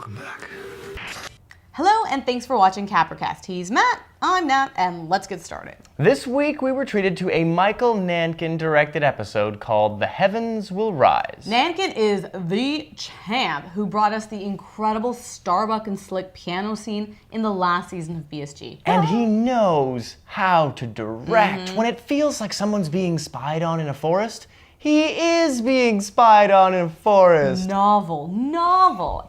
Welcome back. Hello, and thanks for watching CapriCast. He's Matt, I'm Nat, and let's get started. This week, we were treated to a Michael Nankin-directed episode called The Heavens Will Rise. Nankin is the champ who brought us the incredible Starbuck and Slick piano scene in the last season of BSG. And he knows how to direct. When it feels like someone's being spied on in a forest, he is being spied on in a forest. Novel.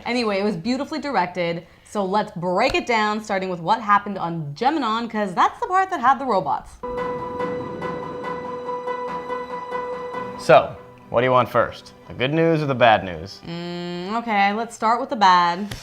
Anyway, it was beautifully directed, so let's break it down, starting with what happened on GEMENON, because that's the part that had the robots. So, what do you want first? The good news or the bad news? Okay, let's start with the bad.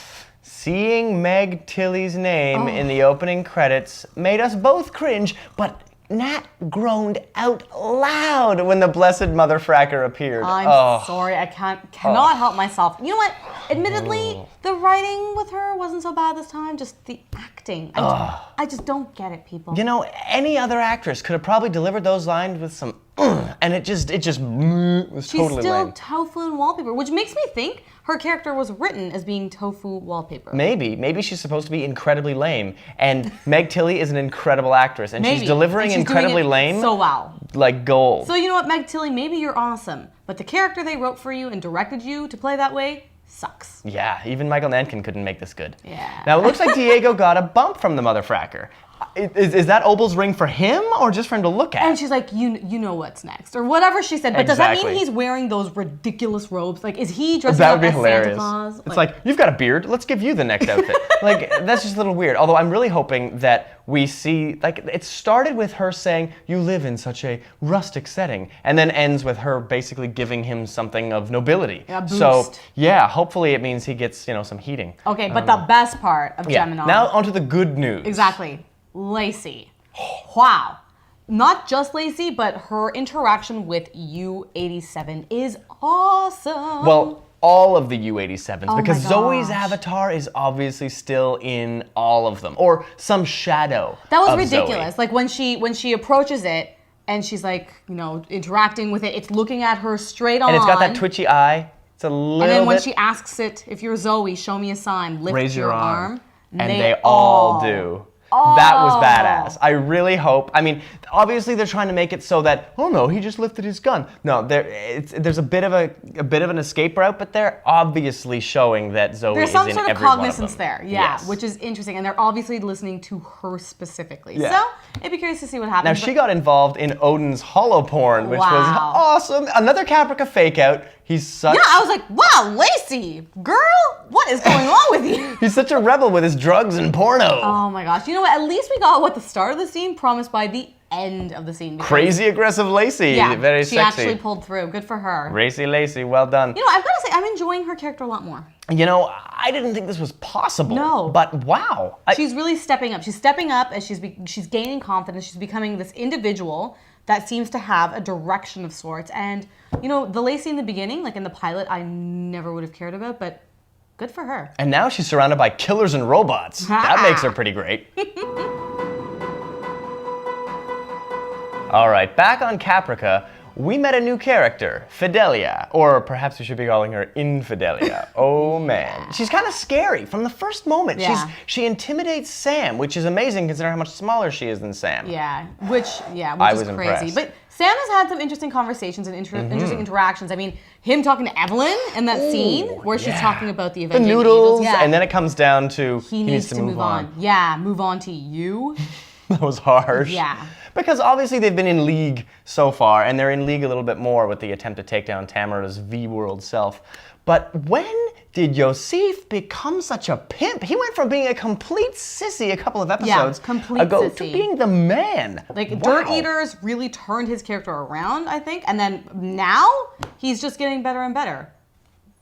Seeing Meg Tilly's name in the opening credits made us both cringe, but Nat groaned out loud when the Blessed Mother Fracker appeared. I'm sorry, I cannot help myself. You know what? Admittedly, the writing with her wasn't so bad this time, just the acting. I just don't get it, people. You know, any other actress could have probably delivered those lines with some and it just was totally She's still lame. tofu and wallpaper, which makes me think her character was written as being tofu wallpaper. Maybe she's supposed to be incredibly lame, and Meg Tilly is an incredible actress, and she's Maybe. delivering And she's incredibly doing it lame, so well. like gold. So you know what, Meg Tilly, maybe you're awesome, but the character they wrote for you and directed you to play that way sucks. Yeah, even Michael Nankin couldn't make this good. Yeah. Now it looks like Diego got a bump from the Mother Fracker. Is that Opal's ring for him, or just for him to look at? And she's like, you know what's next, or whatever she said. But does that mean Exactly. he's wearing those ridiculous robes? Like, is he dressing That up would be as hilarious. Santa Claus? It's like, you've got a beard, let's give you the next outfit. Like, that's just a little weird. Although I'm really hoping that we see, like, it started with her saying, you live in such a rustic setting, and then ends with her basically giving him something of nobility. A boost. So, yeah, hopefully it means he gets, some heating. Okay, but the best part of Yeah. GEMENON. Now onto the good news. Exactly. Lacey. Wow. Not just Lacey, but her interaction with U87 is awesome. Well, all of the U87s, Oh because my Zoe's gosh. avatar is obviously still in all of them, or some shadow that was of ridiculous. Zoe. Like when she approaches it and she's like, interacting with it, it's looking at her straight on. And it's got that twitchy eye. It's a little And then when bit... she asks it, if you're Zoe, show me a sign, lift Raise your arm. And they they all do. That was badass. I really hope. I mean, obviously they're trying to make it so that, oh no, he just lifted his gun. No, there's a bit of an escape route, but they're obviously showing that Zoe There's is some in sort of every one cognizance them. there, yeah, Yes. which is interesting, and they're obviously listening to her specifically. Yeah. So I'd be curious to see what happens. Now she got involved in Odin's hollow porn, which was Wow. awesome. Another CAPRICA fake out. He's such Yeah, I was like, wow, Lacey, girl, what is going on with you? he's such a rebel with his drugs and porno. Oh my gosh, you know what? At least we got what the start of the scene promised by the end of the scene. because- Crazy aggressive Lacey. Yeah, Very she sexy. actually pulled through. Good for her. Racy Lacey, well done. You know, I've got to say, I'm enjoying her character a lot more. I didn't think this was possible. No. But wow. She's really stepping up. She's stepping up as she's gaining confidence. She's becoming this individual that seems to have a direction of sorts. And, the Lacey in the beginning, like in the pilot, I never would have cared about, but good for her. And now she's surrounded by killers and robots. That makes her pretty great. All right, back on CAPRICA, we met a new character, Fidelia, or perhaps we should be calling her Infidelia. Oh man, she's kind of scary from the first moment. Yeah. She intimidates Sam, which is amazing considering how much smaller she is than Sam. Yeah, which I is was crazy. impressed. But Sam has had some interesting conversations and interesting interactions. I mean, him talking to Evelyn in that scene where she's yeah. talking about the The Avenging noodles, Angels. Yeah. and then it comes down to he needs to move on. Yeah, move on to you. That was harsh. Yeah. Because obviously they've been in league so far, and they're in league a little bit more with the attempt to take down Tamara's V-World self. But when did Yosef become such a pimp? He went from being a complete sissy a couple of episodes complete ago sissy. to being the man. Like, Wow. Dirt Eaters really turned his character around, I think. And then now, he's just getting better and better.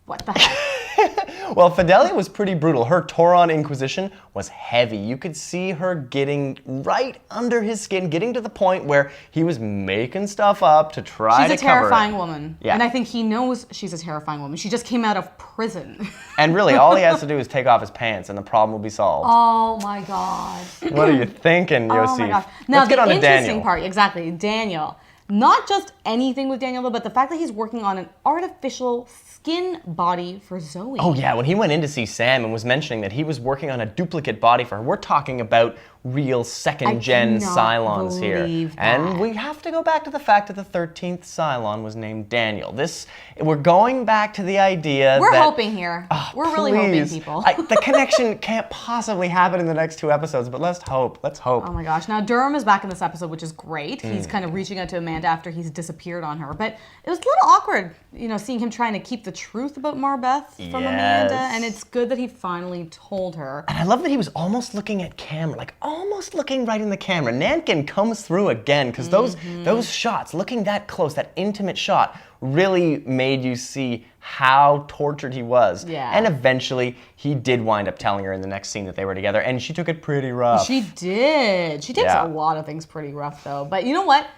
What the heck? Well, Fidelia was pretty brutal. Her Tauron Inquisition was heavy. You could see her getting right under his skin, getting to the point where he was making stuff up to try She's to a cover terrifying it. woman. Yeah. And I think he knows she's a terrifying woman. She just came out of prison. And really, all he has to do is take off his pants and the problem will be solved. Oh my God. What are you thinking, Yosef? Oh my gosh. Now, Let's get on the to interesting Daniel. part, exactly, Daniel. Not just anything with Daniel, though, but the fact that he's working on an artificial skin body for Zoe. Oh yeah, when he went in to see Sam and was mentioning that he was working on a duplicate body for her, we're talking about real second-gen Cylons here. And we have to go back to the fact that the 13th Cylon was named Daniel. We're going back to the idea We're that... hoping here. We're really hoping, people. The connection can't possibly happen in the next 2 episodes, but let's hope. Let's hope. Oh my gosh. Now, Durham is back in this episode, which is great. He's kind of reaching out to Amanda after he's disappeared on her. But it was a little awkward, seeing him trying to keep the truth about Marbeth from Amanda. And it's good that he finally told her. And I love that he was almost looking at camera, like almost looking right in the camera. Nankin comes through again, because those shots, looking that close, that intimate shot, really made you see how tortured he was. Yeah. And eventually, he did wind up telling her in the next scene that they were together, and she took it pretty rough. She did. She takes a lot of things pretty rough, though. But you know what?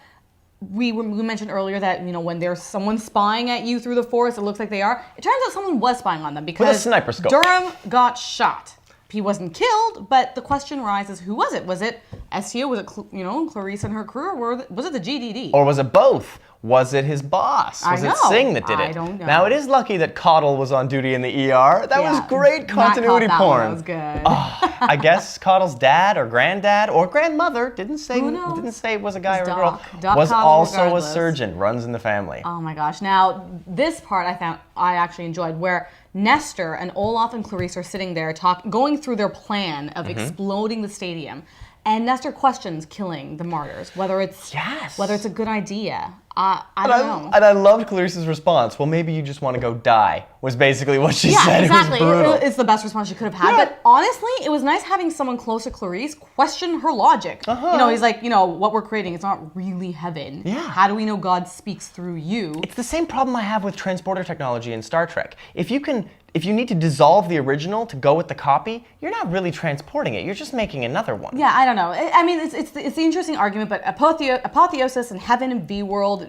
We mentioned earlier that, when there's someone spying at you through the forest, it looks like they are. It turns out someone was spying on them because with a sniper scope. Durham got shot. He wasn't killed, but the question arises, who was it? Was it Estia? Was it, Clarice and her crew? Or was it the GDD? Or was it both? Was it his boss? Was it Singh that did it? I don't know. Now, it is lucky that Coddle was on duty in the ER. That was great continuity porn. That was good. I guess Coddle's dad or granddad or grandmother didn't say it was a guy or a girl. Doc was Coddle also regardless. a surgeon. Runs in the family. Oh my gosh. Now, this part I actually enjoyed, where Nestor and Olaf and Clarice are sitting there going through their plan of exploding the stadium. And Nestor questions killing the martyrs, whether it's a good idea. I don't know. And I loved Clarice's response. Well, maybe you just want to go die, was basically what she said. Exactly. It was brutal. It's the best response she could have had. Yeah. But honestly, it was nice having someone close to Clarice question her logic. He's like, what we're creating, it's not really heaven. Yeah. How do we know God speaks through you? It's the same problem I have with transporter technology in Star Trek. If you need to dissolve the original to go with the copy, you're not really transporting it. You're just making another one. Yeah, I don't know. I mean, it's the interesting argument, but apotheosis and heaven and V-world,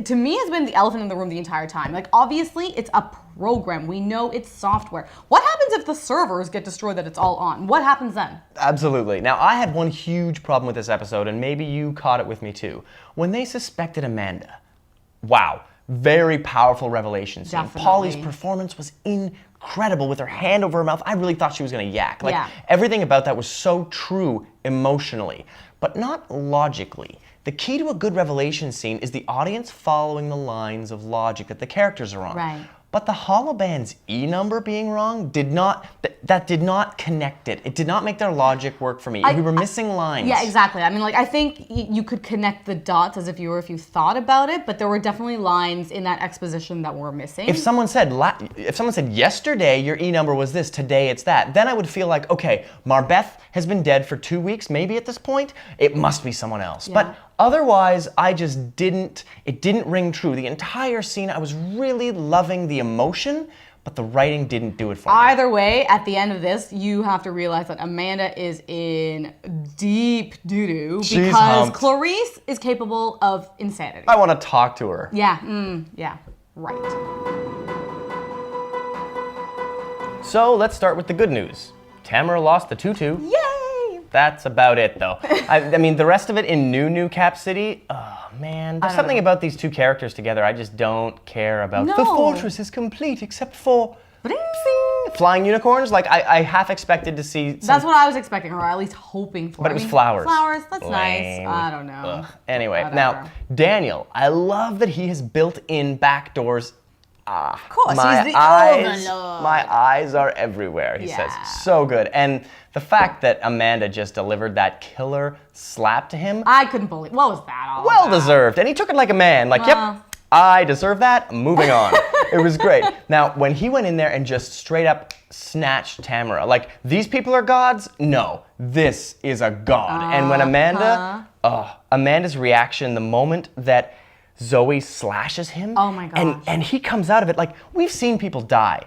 to me, has been the elephant in the room the entire time. Like, obviously, it's a program. We know it's software. What happens if the servers get destroyed that it's all on? What happens then? Absolutely. Now, I had one huge problem with this episode, and maybe you caught it with me too. When they suspected Amanda, wow. Very powerful revelation scene. Definitely. Polly's performance was incredible with her hand over her mouth. I really thought she was going to yak. Everything about that was so true emotionally, but not logically. The key to a good revelation scene is the audience following the lines of logic that the characters are on. Right. But the holoband's E number being wrong did not connect it. It did not make their logic work for me. We were missing lines. Yeah, exactly. I mean, I think you could connect the dots as if you thought about it, but there were definitely lines in that exposition that were missing. If someone said yesterday your E number was this, today it's that, then I would feel like, okay, Marbeth has been dead for 2 weeks, maybe at this point, it must be someone else. Yeah. But otherwise, it didn't ring true. The entire scene, I was really loving the emotion, but the writing didn't do it for me. Either way, at the end of this, you have to realize that Amanda is in deep doo-doo because humped. Clarice is capable of insanity. I want to talk to her. Yeah, right. So let's start with the good news. Tamara lost the tutu. Yay! That's about it, though. I mean, the rest of it in New Cap City, oh man, there's something about these two characters together I just don't care about. No. The fortress is complete except for Bling. flying unicorns. Like, I half expected to see some... That's what I was expecting, or at least hoping for. But it was flowers. Flowers, that's Lame. nice. I don't know. Ugh. Anyway, Whatever. now, Daniel, I love that he has built-in back doors. Of course, My he's the eyes, overlord. my eyes are everywhere, he says. So good. And the fact that Amanda just delivered that killer slap to him, I couldn't believe. What was that all well about? deserved. And he took it like a man. Like, yep, I deserve that. Moving on. It was great. Now, when he went in there and just straight up snatched Tamara, like, these people are gods? No, this is a god. And when Amanda's reaction, the moment that Zoe slashes him. Oh my gosh. And he comes out of it like, we've seen people die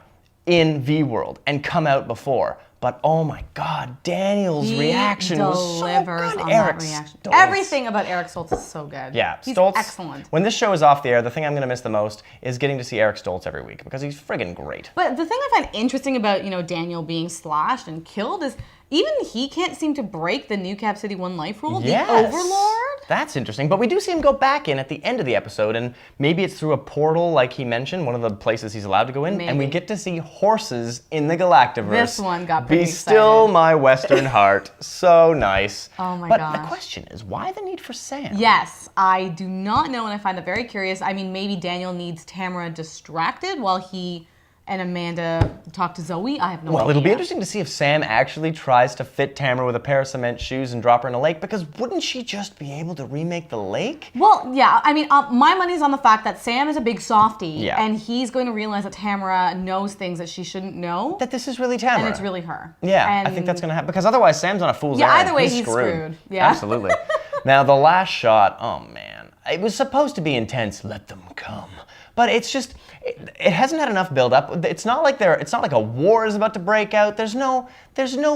in V-World and come out before. But oh my God, Daniel's reaction was so good. On Eric that reaction. Stoltz. Everything about Eric Stoltz is so good. Yeah, he's Stoltz. excellent. When this show is off the air, the thing I'm going to miss the most is getting to see Eric Stoltz every week because he's friggin' great. But the thing I find interesting about, Daniel being slashed and killed is, even he can't seem to break the New Cap City One Life rule. Yes. The Overlord. That's interesting. But we do see him go back in at the end of the episode, and maybe it's through a portal, like he mentioned, one of the places he's allowed to go in, and we get to see horses in the Galactiverse. This one got pretty Be still my Western heart. So nice. Oh my gosh. gosh. But the question is, why the need for Sam? Yes, I do not know, and I find that very curious. I mean, maybe Daniel needs Tamara distracted while he and Amanda talk to Zoe. I have no idea. Well, it'll be interesting to see if Sam actually tries to fit Tamara with a pair of cement shoes and drop her in a lake, because wouldn't she just be able to remake the lake? Well, yeah, I mean, my money's on the fact that Sam is a big softie, Yeah. and he's going to realize that Tamara knows things that she shouldn't know. That this is really Tamara. And it's really her. Yeah, and I think that's going to happen, because otherwise Sam's on a fool's errand. either way, he's screwed. Yeah. Absolutely. Now, the last shot, oh man. It was supposed to be intense, let them come. But it's just, it hasn't had enough build up. It's not like a war is about to break out. There's no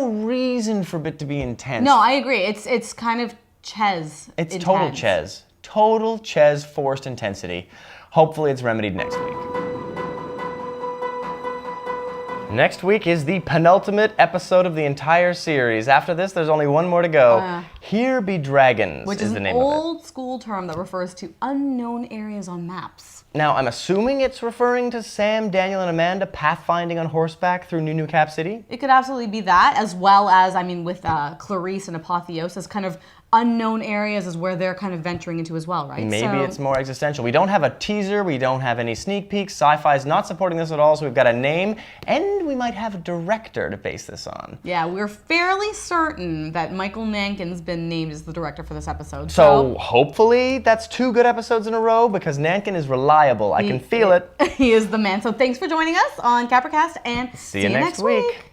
reason for it to be intense. No, I agree. It's kind of Ches. It's intense. total Ches. Total Ches forced intensity. Hopefully it's remedied next week. Next week is the penultimate episode of the entire series. After this, there's only one more to go. Here Be Dragons Which is is the an name of it. old school term that refers to unknown areas on maps. Now, I'm assuming it's referring to Sam, Daniel, and Amanda pathfinding on horseback through New Cap City? It could absolutely be that, as well as, I mean, with Clarice and Apotheosis, kind of unknown areas is where they're kind of venturing into as well, right? Maybe it's more existential. We don't have a teaser, we don't have any sneak peeks, Sci-Fi's not supporting this at all, so we've got a name, and we might have a director to base this on. Yeah, we're fairly certain that Michael Nankin's been named as the director for this episode. So hopefully that's 2 good episodes in a row, because Nankin is reliable. I can feel it. He is the man. So thanks for joining us on CapriCast, and See you next week.